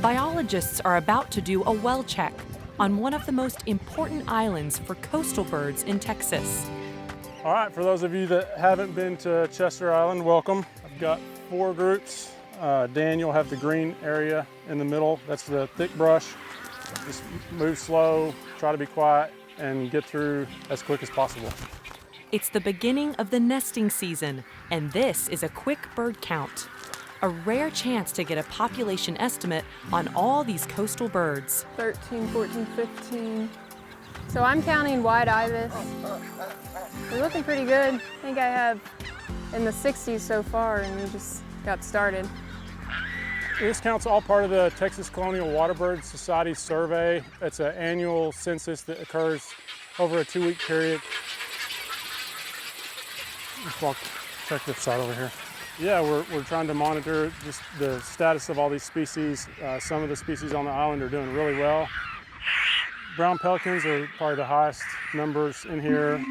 Biologists are about to do a well check on one of the most important islands for coastal birds in Texas. All right, for those of you that haven't been to Chester Island, welcome. I've got 4 groups. Dan, you'll have the green area in the middle. That's the thick brush. Just move slow, try to be quiet, and get through as quick as possible. It's the beginning of the nesting season, and this is a quick bird count. A rare chance to get a population estimate on all these coastal birds. 13, 14, 15. So I'm counting white ibis. They're looking pretty good. I think I have in the 60s so far, and we just got started. This count's all part of the Texas Colonial Waterbird Society survey. It's an annual census that occurs over a 2-week period. Let's check this side over here. Yeah, we're trying to monitor just the status of all these species. Some of the species on the island are doing really well. Brown pelicans are probably the highest numbers in here.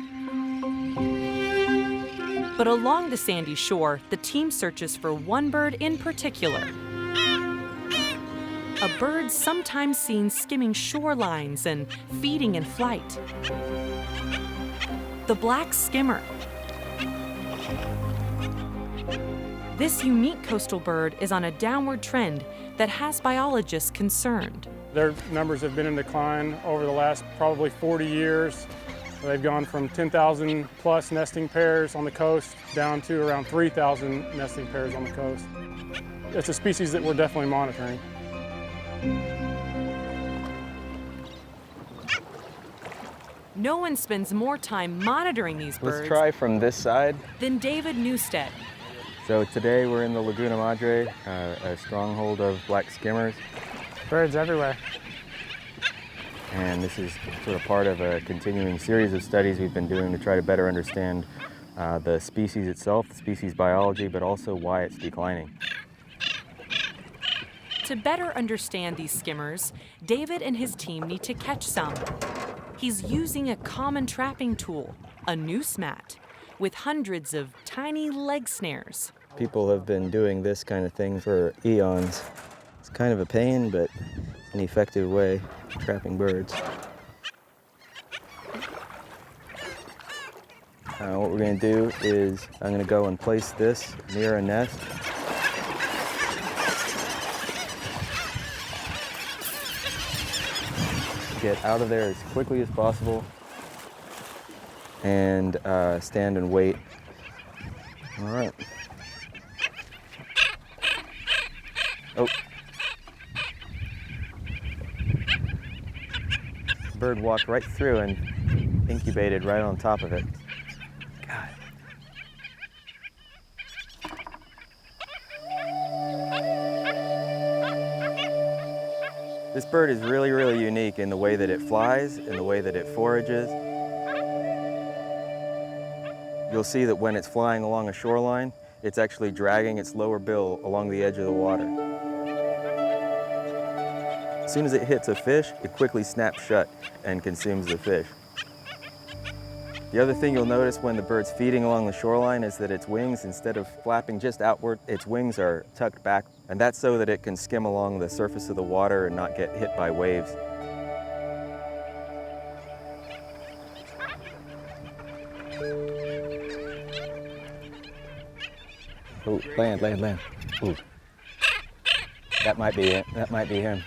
But along the sandy shore, the team searches for one bird in particular. A bird sometimes seen skimming shorelines and feeding in flight. The Black Skimmer. This unique coastal bird is on a downward trend that has biologists concerned. Their numbers have been in decline over the last probably 40 years. They've gone from 10,000 plus nesting pairs on the coast down to around 3,000 nesting pairs on the coast. It's a species that we're definitely monitoring. No one spends more time monitoring these birds Let's try from this side than David Newstead. So today we're in the Laguna Madre, a stronghold of black skimmers. Birds everywhere. And this is sort of part of a continuing series of studies we've been doing to try to better understand the species itself, the species biology, but also why it's declining. To better understand these skimmers, David and his team need to catch some. He's using a common trapping tool, a noose mat, with hundreds of tiny leg snares. People have been doing this kind of thing for eons. It's kind of a pain, but an effective way of trapping birds. What we're going to do is I'm going to go and place this near a nest. Get out of there as quickly as possible and stand and wait. All right. Oh. The bird walked right through and incubated right on top of it. God. This bird is really, really unique in the way that it flies, in the way that it forages. You'll see that when it's flying along a shoreline, it's actually dragging its lower bill along the edge of the water. As soon as it hits a fish, it quickly snaps shut and consumes the fish. The other thing you'll notice when the bird's feeding along the shoreline is that its wings, instead of flapping just outward, its wings are tucked back, and that's so that it can skim along the surface of the water and not get hit by waves. Oh, land. Ooh. That might be it. That might be him.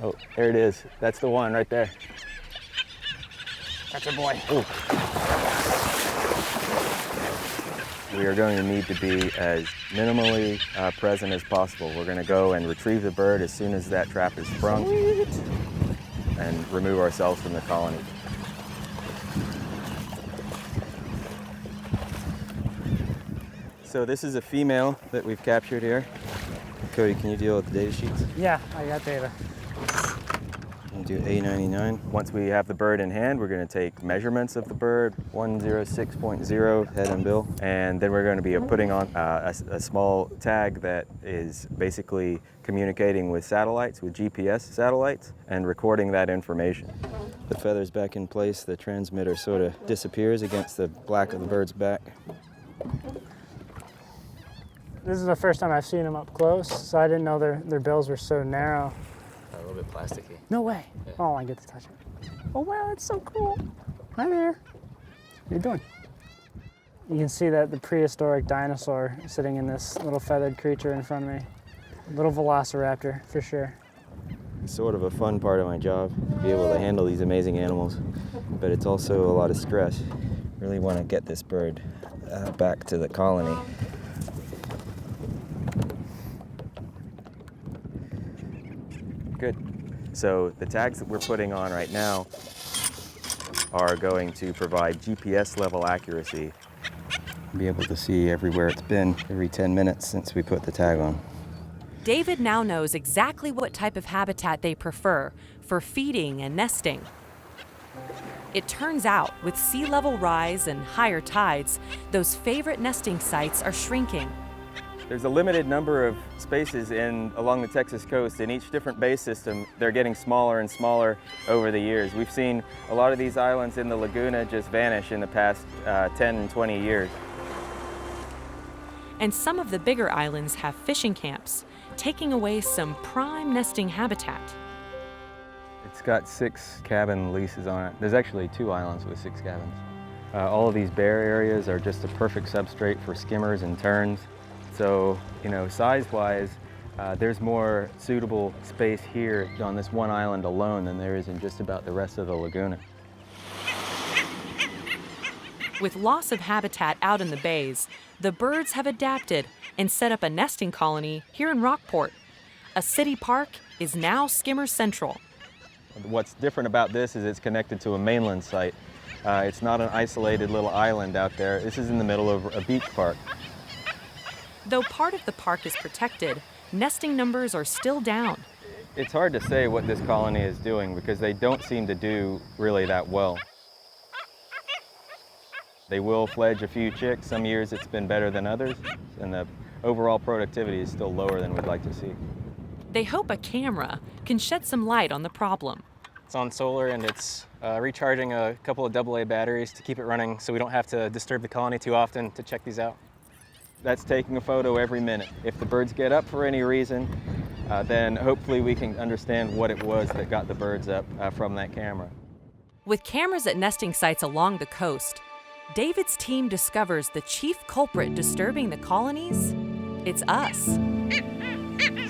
Oh, there it is. That's the one right there. That's a boy. Ooh. We are going to need to be as minimally present as possible. We're going to go and retrieve the bird as soon as that trap is sprung. Sweet. And remove ourselves from the colony. So this is a female that we've captured here. Cody, can you deal with the data sheets? Yeah, I got data. We'll do A99. Once we have the bird in hand, we're going to take measurements of the bird, 106.0 head and bill, and then we're going to be putting on a small tag that is basically communicating with satellites, with GPS satellites, and recording that information. The feather's back in place, the transmitter sort of disappears against the black of the bird's back. This is the first time I've seen them up close, so I didn't know their bills were so narrow. little bit plasticky. No way. Yeah. Oh, I get to touch it. Oh, wow, that's so cool. Hi there. What are you doing? You can see that the prehistoric dinosaur sitting in this little feathered creature in front of me. Little velociraptor, for sure. It's sort of a fun part of my job, to be able to handle these amazing animals, but it's also a lot of stress. Really want to get this bird back to the colony. Good. So the tags that we're putting on right now are going to provide GPS level accuracy. Be able to see everywhere it's been every 10 minutes since we put the tag on. David now knows exactly what type of habitat they prefer for feeding and nesting. It turns out, with sea level rise and higher tides, those favorite nesting sites are shrinking. There's a limited number of spaces along the Texas coast. In each different bay system, they're getting smaller and smaller over the years. We've seen a lot of these islands in the Laguna just vanish in the past 10 and 20 years. And some of the bigger islands have fishing camps, taking away some prime nesting habitat. It's got 6 cabin leases on it. There's actually 2 islands with 6 cabins. All of these bare areas are just a perfect substrate for skimmers and terns. So, size-wise, there's more suitable space here on this one island alone than there is in just about the rest of the Laguna. With loss of habitat out in the bays, the birds have adapted and set up a nesting colony here in Rockport. A city park is now Skimmer Central. What's different about this is it's connected to a mainland site. It's not an isolated little island out there. This is in the middle of a beach park. Though part of the park is protected, nesting numbers are still down. It's hard to say what this colony is doing because they don't seem to do really that well. They will fledge a few chicks. Some years it's been better than others, and the overall productivity is still lower than we'd like to see. They hope a camera can shed some light on the problem. It's on solar and it's recharging a couple of AA batteries to keep it running so we don't have to disturb the colony too often to check these out. That's taking a photo every minute. If the birds get up for any reason, then hopefully we can understand what it was that got the birds up from that camera. With cameras at nesting sites along the coast, David's team discovers the chief culprit disturbing the colonies. It's us.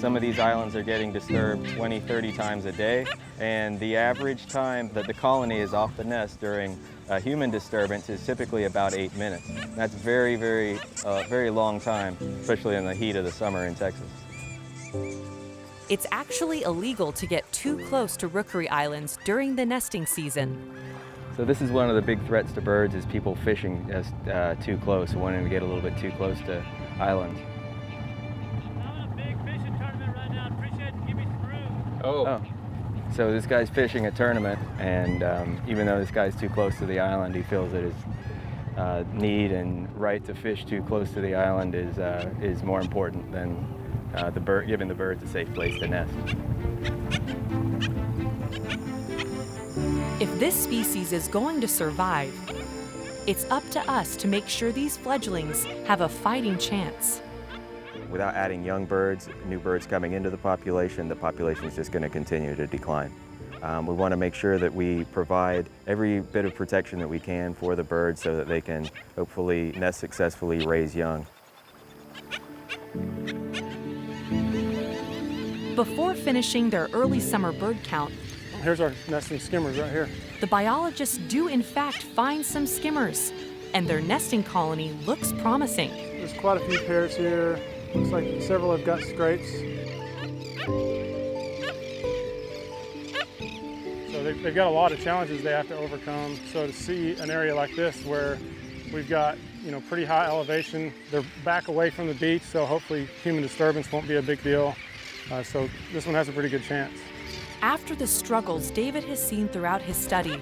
Some of these islands are getting disturbed 20, 30 times a day, and the average time that the colony is off the nest during human disturbance is typically about 8 minutes. That's very, very long time, especially in the heat of the summer in Texas. It's actually illegal to get too close to rookery islands during the nesting season. So this is one of the big threats to birds is people fishing too close, wanting to get a little bit too close to islands. I'm in a big fishing tournament right now. Appreciate it. Give me some room. Oh. So this guy's fishing a tournament, and even though this guy's too close to the island, he feels that his need and right to fish too close to the island is more important than giving the birds a safe place to nest. If this species is going to survive, it's up to us to make sure these fledglings have a fighting chance. Without adding young birds, new birds coming into the population is just going to continue to decline. We want to make sure that we provide every bit of protection that we can for the birds so that they can hopefully nest successfully, raise young. Before finishing their early summer bird count, Here's our nesting skimmers right here. the biologists do in fact find some skimmers, and their nesting colony looks promising. There's quite a few pairs here. Looks like several have got scrapes. So they've got a lot of challenges they have to overcome. So to see an area like this where we've got pretty high elevation, they're back away from the beach, so hopefully human disturbance won't be a big deal. So this one has a pretty good chance. After the struggles David has seen throughout his study,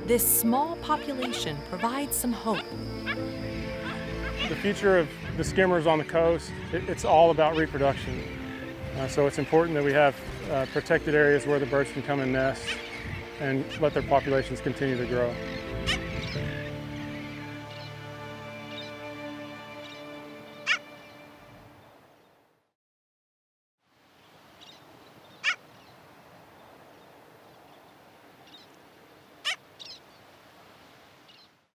this small population provides some hope. The future of the skimmers on the coast, it's all about reproduction. So it's important that we have protected areas where the birds can come and nest and let their populations continue to grow.